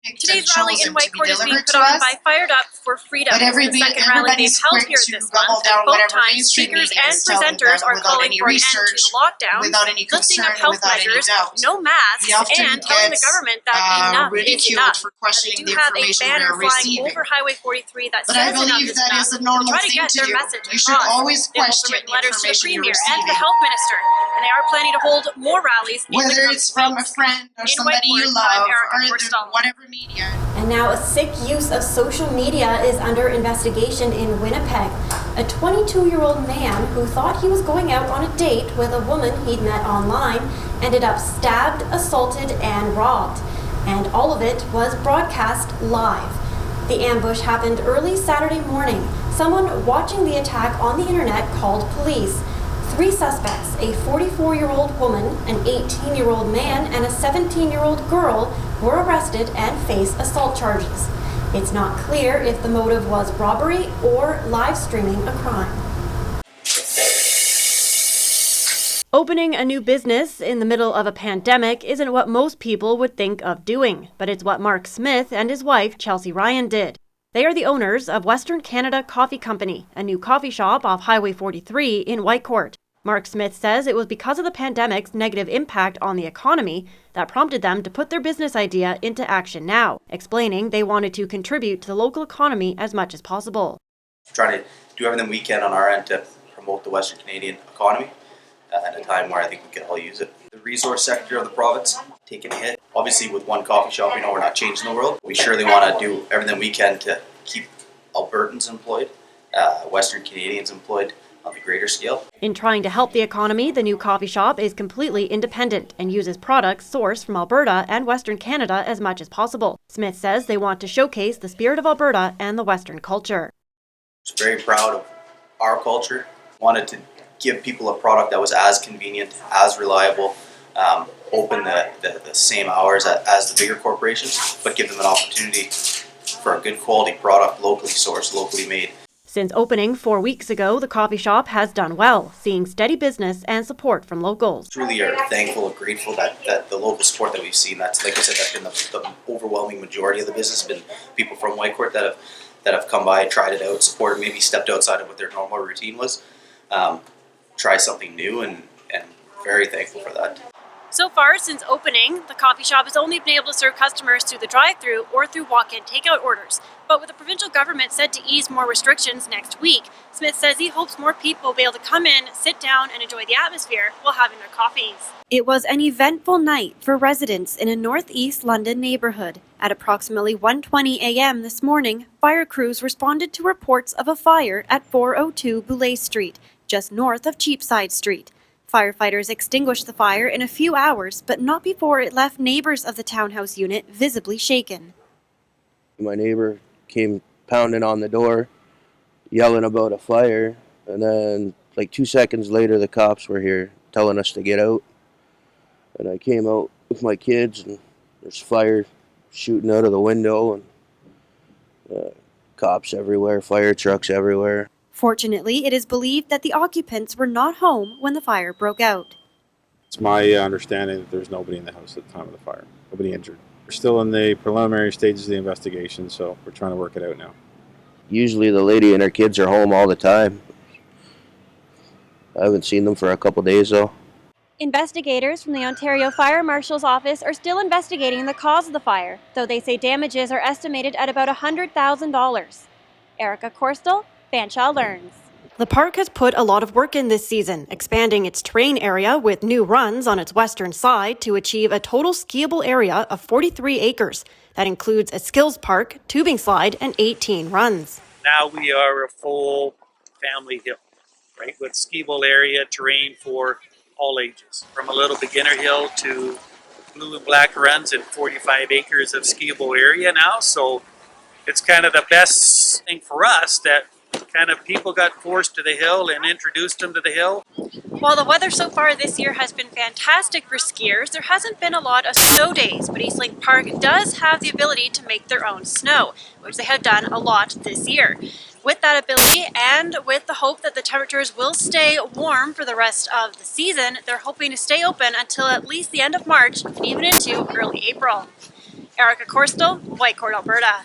handpicked Today's and rally chosen in to be Whitecourt is being delivered put to on us. by Fired Up for Freedom. But The second rally they've held here this month, and both times speakers and presenters are calling for an end to the lockdown, lifting of health measures, no masks, and telling the government that enough is enough. They do have a banner flying over Highway 43 that says enough is enough. They'll try to get their message across. They've also written letters to the Premier and the Health Minister, and they are planning to hold more rallies in the whether coming it's from a weeks. friend or In somebody you Whitecourt, love I'm Erika or Chorostil. whatever media. And now a sick use of social media is under investigation in Winnipeg. A 22-year-old man who thought he was going out on a date with a woman he'd met online ended up stabbed, assaulted, and robbed. And all of it was broadcast live. The ambush happened early Saturday morning. Someone watching the attack on the internet called police. 3 suspects, a 44-year-old woman, an 18-year-old man, and a 17-year-old girl, were arrested and face assault charges. It's not clear if the motive was robbery or live streaming a crime. Opening a new business in the middle of a pandemic isn't what most people would think of doing, but it's what Mark Smith and his wife, Chelsea Ryan, did. They are the owners of Western Canada Coffee Company, a new coffee shop off Highway 43 in Whitecourt. Mark Smith says it was because of the pandemic's negative impact on the economy that prompted them to put their business idea into action now, explaining they wanted to contribute to the local economy as much as possible. Trying to do everything we can on our end to promote the Western Canadian economy at a time where I think we can all use it. The resource sector of the province taking a hit. Obviously with one coffee shop, we know we're not changing the world. We surely want to do everything we can to keep Albertans employed, Western Canadians employed on the greater scale. In trying to help the economy, the new coffee shop is completely independent and uses products sourced from Alberta and Western Canada as much as possible. Smith says they want to showcase the spirit of Alberta and the Western culture. I was very proud of our culture. Wanted to give people a product that was as convenient, as reliable, open the same hours as the bigger corporations, but give them an opportunity for a good quality product, locally sourced, locally made. Since opening 4 weeks ago, the coffee shop has done well, seeing steady business and support from locals. Truly are thankful and grateful that the local support that we've seen, that's, like I said, that's been the overwhelming majority of the business, been people from Whitecourt that have come by, tried it out, supported, maybe stepped outside of what their normal routine was, try something new, and very thankful for that. So far, since opening, the coffee shop has only been able to serve customers through the drive-thru or through walk-in takeout orders. But with the provincial government set to ease more restrictions next week, Smith says he hopes more people will be able to come in, sit down, and enjoy the atmosphere while having their coffees. It was an eventful night for residents in a northeast London neighborhood. At approximately 1:20 a.m. this morning, fire crews responded to reports of a fire at 402 Boulay Street, just north of Cheapside Street. Firefighters extinguished the fire in a few hours, but not before it left neighbors of the townhouse unit visibly shaken. My neighbor came pounding on the door, yelling about a fire, and then like 2 seconds later the cops were here telling us to get out. And I came out with my kids, and there's fire shooting out of the window, and cops everywhere, fire trucks everywhere. Fortunately, it is believed that the occupants were not home when the fire broke out. It's my understanding that there's nobody in the house at the time of the fire, nobody injured. We're still in the preliminary stages of the investigation, so we're trying to work it out now. Usually the lady and her kids are home all the time. I haven't seen them for a couple days though. Investigators from the Ontario Fire Marshal's office are still investigating the cause of the fire, though they say damages are estimated at about $100,000. Erika Chorostil, Fanshawe Learns. The park has put a lot of work in this season, expanding its terrain area with new runs on its western side to achieve a total skiable area of 43 acres. That includes a skills park, tubing slide, and 18 runs. Now we are a full family hill, right, with skiable area terrain for all ages, from a little beginner hill to blue and black runs and 45 acres of skiable area now. So it's kind of the best thing for us that kind of people got forced to the hill and introduced them to the hill. While the weather so far this year has been fantastic for skiers, there hasn't been a lot of snow days, but Eastlake Park does have the ability to make their own snow, which they have done a lot this year. With that ability and with the hope that the temperatures will stay warm for the rest of the season, they're hoping to stay open until at least the end of March and even into early April. Erika Chorostil, Whitecourt, Alberta.